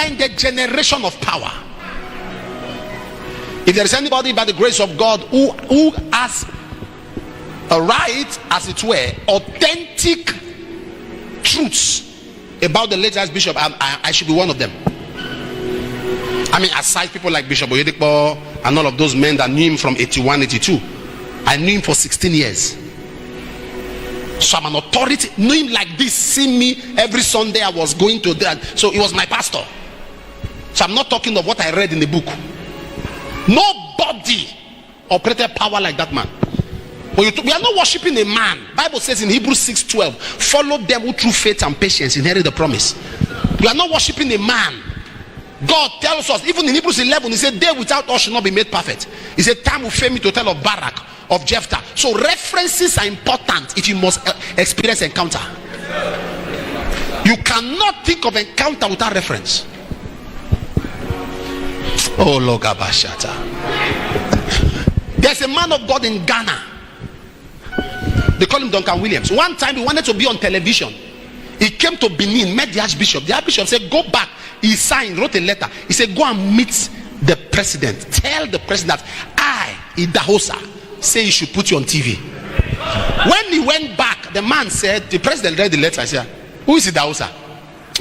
are in the generation of power. If there is anybody by the grace of God who has a right, as it were, authentic truths about the late Archbishop, I should be one of them. I mean, aside people like Bishop Oyedepo and all of those men that knew him from 81, 82, I knew him for 16 years. So I'm an authority. Knew him like this, see me every Sunday. I was going to that, so he was my pastor. So I'm not talking of what I read in the book. Nobody operated power like that man. We are not worshiping a man. Bible says in Hebrews 6:12, follow them who through faith and patience inherit the promise. We are not worshiping a man. God tells us, even in Hebrews 11, he said, they without us should not be made perfect. He said, time will fail me to tell of Barak, of Jephthah. So references are important if you must experience encounter. You cannot think of encounter without reference. Oh, Logabashata. There's a man of God in Ghana. They call him Duncan Williams. One time he wanted to be on television. He came to Benin, met the Archbishop. The Archbishop said, go back. He signed, wrote a letter. He said, go and meet the president. Tell the president that I, Idahosa, say he should put you on TV. When he went back, the man said, the president read the letter. I said, who is Idahosa?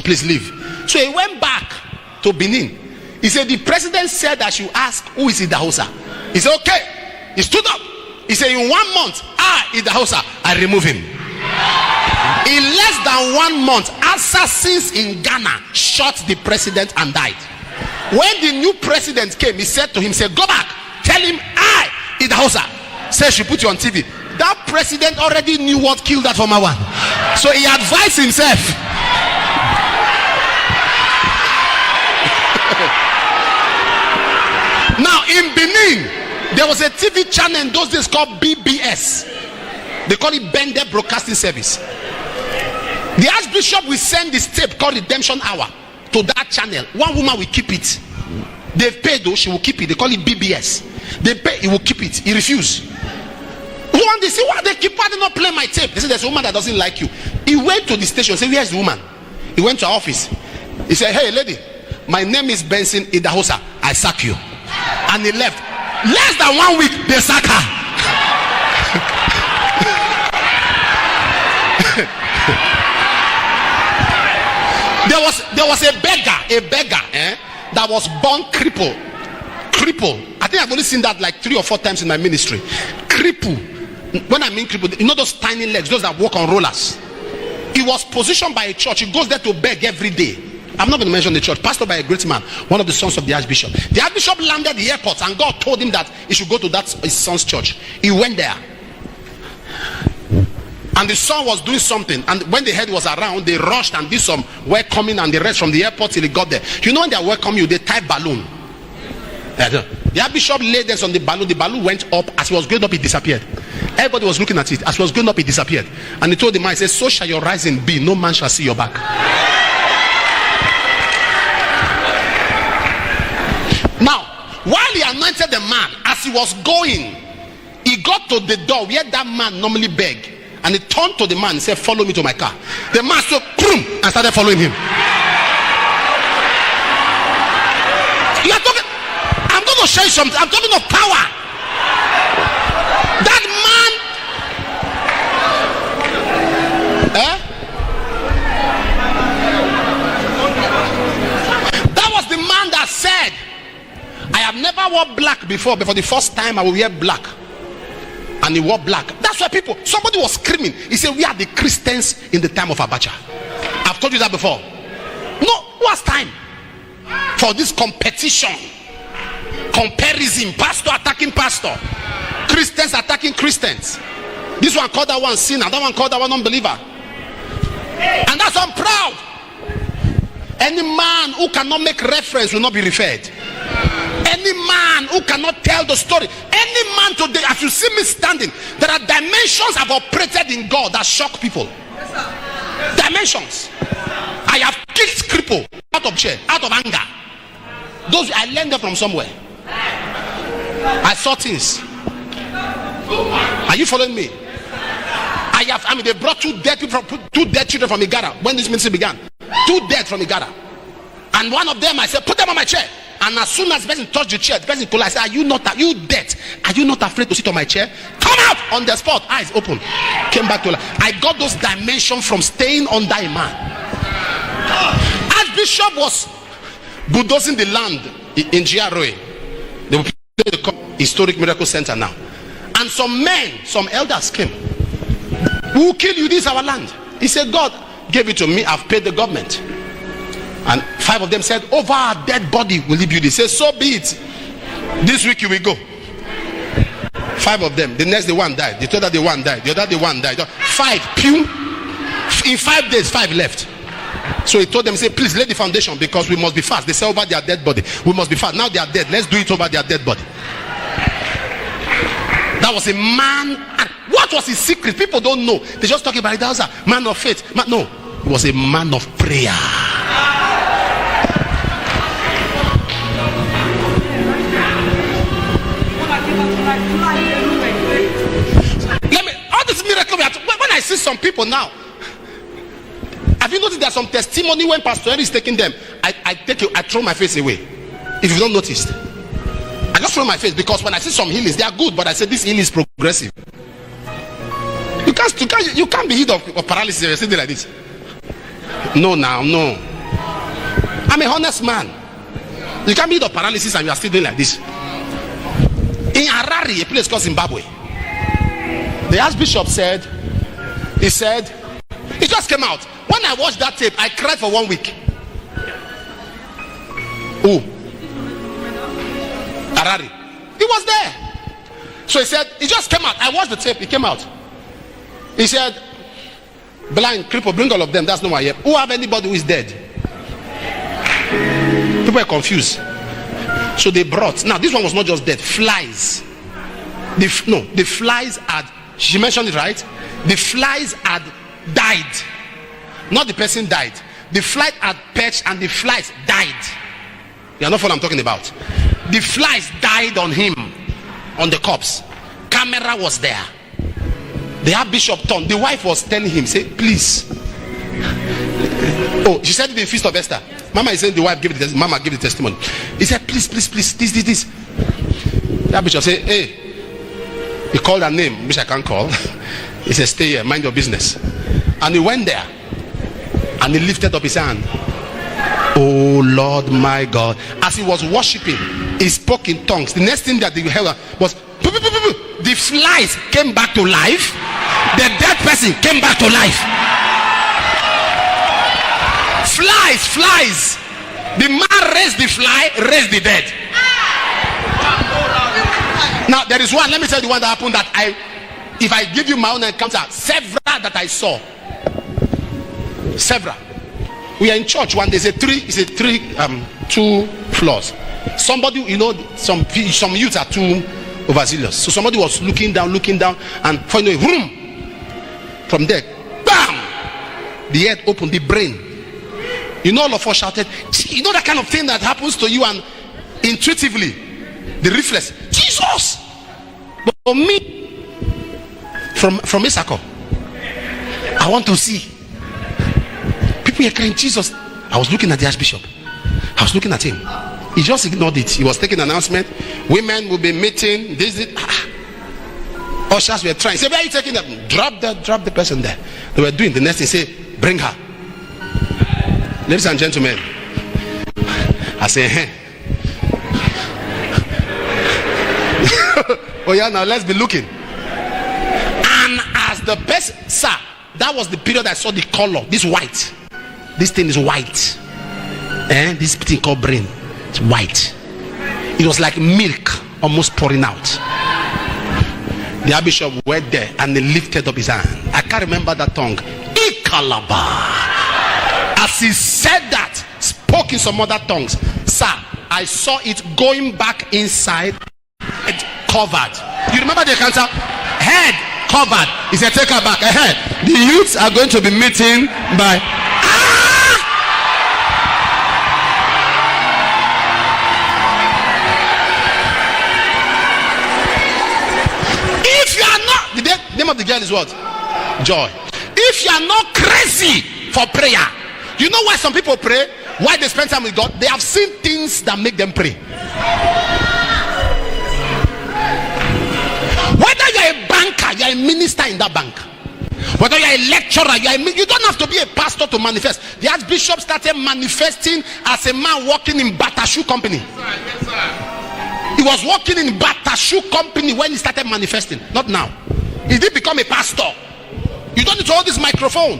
Please leave. So he went back to Benin. He said, the president said I should ask who is Idahosa. He said, okay. He stood up. He said, in 1 month, Idahosa, I remove him. In less than 1 month, assassins in Ghana shot the president and died. When the new president came, he said to him, say, go back, tell him Idahosa says she put you on TV. That president already knew what killed that former one, so he advised himself. Now in Benin, there was a TV channel in those days called BBS. They call it Bended Broadcasting Service. The Archbishop will send this tape called Redemption Hour to that channel. One woman will keep it. They've paid though, she will keep it. They call it BBS. They pay, he will keep it. He refused. One day, say, why they keep not playing my tape? They said, there's a woman that doesn't like you. He went to the station, said, where's the woman? He went to her office. He said, hey lady, my name is Benson Idahosa. I sack you. And he left. Less than 1 week, they sack her. There was a beggar that was born cripple. I think I've only seen that like 3 or 4 times in my ministry. Cripple. When I mean cripple, you know those tiny legs, those that walk on rollers. He was positioned by a church. He goes there to beg every day. I'm not going to mention the church. Pastored by a great man, one of the sons of the Archbishop. The Archbishop landed at the airport and God told him that he should go to that his son's church. He went there. And the son was doing something, and when the head was around, they rushed and did some welcoming and the rest from the airport till he got there. You know when they welcome you, they tie balloon. The Archbishop laid this on the balloon went up. As he was going up, it disappeared. Everybody was looking at it. As he was going up, it disappeared. And he told the man, he said, so shall your rising be, no man shall see your back. Now, while he anointed the man, as he was going, he got to the door where that man normally begged. And he turned to the man and said, follow me to my car. The man stood and started following him. You are talking, I'm going to show you something. I'm talking of power. That man, that was the man that said, I have never worn black before, but for the first time I will wear black. And he wore black. That's why somebody was screaming. He said, we are the Christians in the time of Abacha. I've told you that before. No, what's time for this competition? Comparison. Pastor attacking pastor. Christians attacking Christians. This one called that one sinner. That one called that one unbeliever. And that's why I'm proud. Any man who cannot make reference will not be referred. Any man who cannot tell the story, any man today, as you see me standing, there are dimensions I've operated in God that shock people. Dimensions. I have kicked cripple out of chair, out of anger. Those I learned them from somewhere. I saw things. Are you following me? They brought two dead children from Igara when this ministry began. 2 dead from Igara. And one of them, I said, put them on my chair. And as soon as the person touched the chair, the person collapsed. I said, are you dead? Are you not afraid to sit on my chair? Come out on the spot. Eyes open. Came back to life. I got those dimensions from staying under a man. Archbishop was bulldozing the land in GRA. They will play the historic miracle center now. And some men, some elders came. We will kill you. This is our land. He said, God gave it to me. I've paid the government. And 5 of them said, over our dead body will he build it. He said, so be it. This week you will go. 5 of them. The next day one died. The other day one died. The other day one died. 5. Pew. In 5 days, 5 left. So he told them, say, please lay the foundation because we must be fast. They said over their dead body. We must be fast. Now they are dead. Let's do it over their dead body. That was a man. And what was his secret? People don't know. They just talk about it. That was a man of faith. No, he was a man of prayer. All this miracle. When I see some people now, have you noticed there's some testimony when Pastor Henry is taking them? I throw my face away. If you've not noticed, I just throw my face because when I see some healings, they are good, but I say this healing is progressive. You can't be healed of paralysis if you're sitting like this. No. I'm a honest man. You can't be healed of paralysis and you are still doing like this. In Harare, a place called Zimbabwe, the Archbishop said, he just came out. When I watched that tape, I cried for 1 week. Who? Harare. He was there. So he said, he just came out. I watched the tape, he came out. He said, blind, cripple, bring all of them. That's not why. Who have anybody who is dead? People are confused. So they brought, now this one was not just dead, flies. The flies had, she mentioned it right? The flies had died. Not the person died. The fly had perched and the flies died. You know what I'm talking about? The flies died on him, on the corpse. Camera was there. The Archbishop turned. The wife was telling him, say, please. Oh, she said it in the Feast of Esther. Mama is saying the wife gave the Mama gave the testimony. He said, please, this. The Archbishop said, hey. He called her name, which I can't call. He said, stay here, mind your business. And he went there. And he lifted up his hand. Oh Lord my God. As he was worshiping, he spoke in tongues. The next thing that they heard was the flies came back to life. The dead person came back to life. Flies. The man raised the fly, raised the dead. Now there is one, let me tell you one that happened that if I give you my own encounter, several that I saw. Several. We are in church one day. It's a 2 floors. Somebody, some youths are too overzealous. So somebody was looking down, and for a room from there, bam! The head opened, the brain. All of us shouted. That kind of thing that happens to you, and intuitively, the reflex, Jesus. But for me, from Isako, I want to see. People are crying, Jesus. I was looking at the Archbishop. I was looking at him. He just ignored it. He was taking an announcement. Women will be meeting. Ushers were trying. Say, where are you taking them? Drop the person there. They were doing the next thing. Say, bring her. Ladies and gentlemen, I say, hey. Oh yeah, now let's be looking. And as the person, sir, that was the period I saw the color. This white. This thing is white. This thing called brain. It's white. It was like milk almost pouring out. The Archbishop went there and he lifted up his hand. I can't remember that tongue. Ikalaba. As he said that, spoke in some other tongues. Sir, I saw it going back inside. It covered. You remember the cancer? Head covered. He said, take her back. Ahead. The youths are going to be meeting by. If you are not, the name of the girl is what? Joy. If you are not crazy for prayer, you know why some people pray? Why they spend time with God? They have seen things that make them pray. Whether you're a banker, you're a minister in that bank, whether you're a lecturer, you don't have to be a pastor to manifest. The Archbishop started manifesting as a man working in Bata Shoe Company. Yes, sir. He was working in Bata Shoe Company when he started manifesting, not now. He did become a pastor. You don't need to hold this microphone.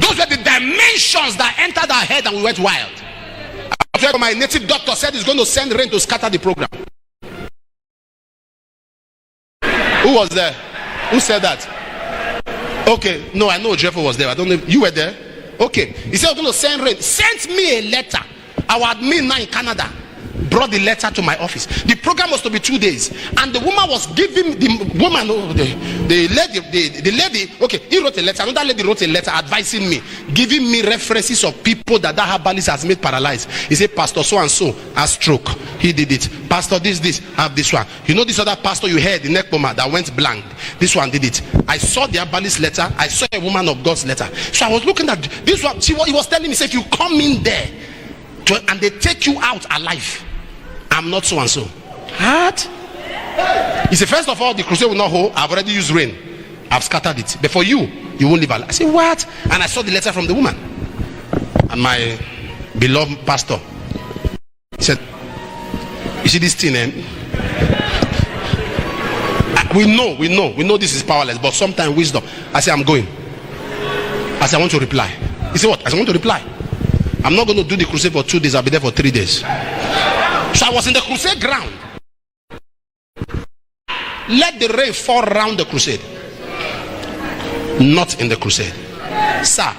Those were the dimensions that entered our head and we went wild. My native doctor said he's going to send rain to scatter the program. Who was there? Who said that? Okay, no, I know Jeff was there. I don't know if you were there. Okay, he said he's going to send rain. Sent me a letter. Our admin now in Canada brought the letter to my office. The program was to be 2 days, and the woman was giving the lady. Okay, he wrote a letter. Another lady wrote a letter advising me, giving me references of people that herbalist has made paralyzed. He said, Pastor so and so has stroke. He did it. Pastor this have this one. You know this other pastor you heard, the neck bomber that went blank. This one did it. I saw the herbalist letter. I saw a woman of God's letter. So I was looking at this one. He was telling me, say, if you come in there and they take you out alive, I'm not so and so. What? He said, first of all, the crusade will not hold. I've already used rain. I've scattered it. But for you, you won't live alive. I said, what? And I saw the letter from the woman. And my beloved pastor said, you see this thing, we know this is powerless, but sometimes wisdom. I said, I'm going. I said, I want to reply. He said, what? I said, I want to reply. I'm not going to do the crusade for 2 days. I'll be there for 3 days. So I was in the crusade ground. Let the rain fall around the crusade, not in the crusade. Sir,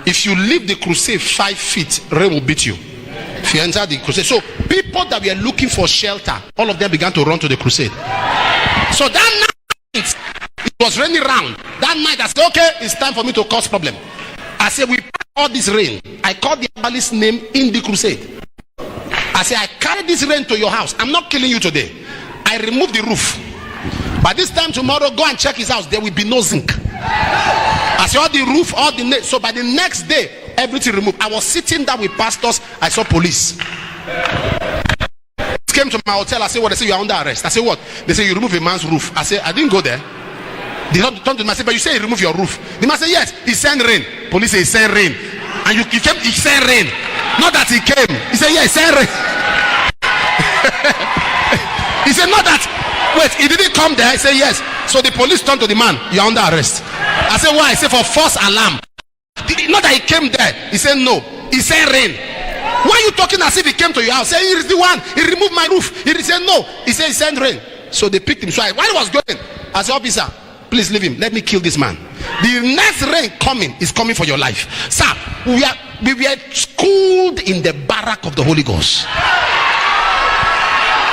if you leave the crusade 5 feet, rain will beat you. If you enter the crusade. So people that were looking for shelter, all of them began to run to the crusade. So that night, it was raining around. That night I said, okay, it's time for me to cause problem. I said, we pack all this rain. I called the herbalist's name in the crusade. I said, I carry this rain to your house. I'm not killing you today. I remove the roof. By this time tomorrow, go and check his house. There will be no zinc. I said, all the roof, all the net. So by the next day, everything removed. I was sitting there with pastors. I saw police. Came to my hotel. I said, what? They say, you're under arrest. I said, what? They say, you remove a man's roof. I said, I didn't go there. They turned to me. I said, but you say you remove your roof. The man said, yes, he sent rain. Police say he sent rain. And he came, he sent rain. Not that he came. He said, yeah, he sent rain. He said, not that. Wait, he didn't come there. He said, yes. So the police turned to the man. You're under arrest. I said, why? He said, for false alarm. Not that he came there. He said, no. He sent rain. Why are you talking as if he came to your house? Say, he is the one. He removed my roof. He said, no. He said, he sent rain. So they picked him. So while he was going, I said, officer, please leave him. Let me kill this man. The next rain coming is coming for your life. Sir, we were schooled in the barrack of the Holy Ghost.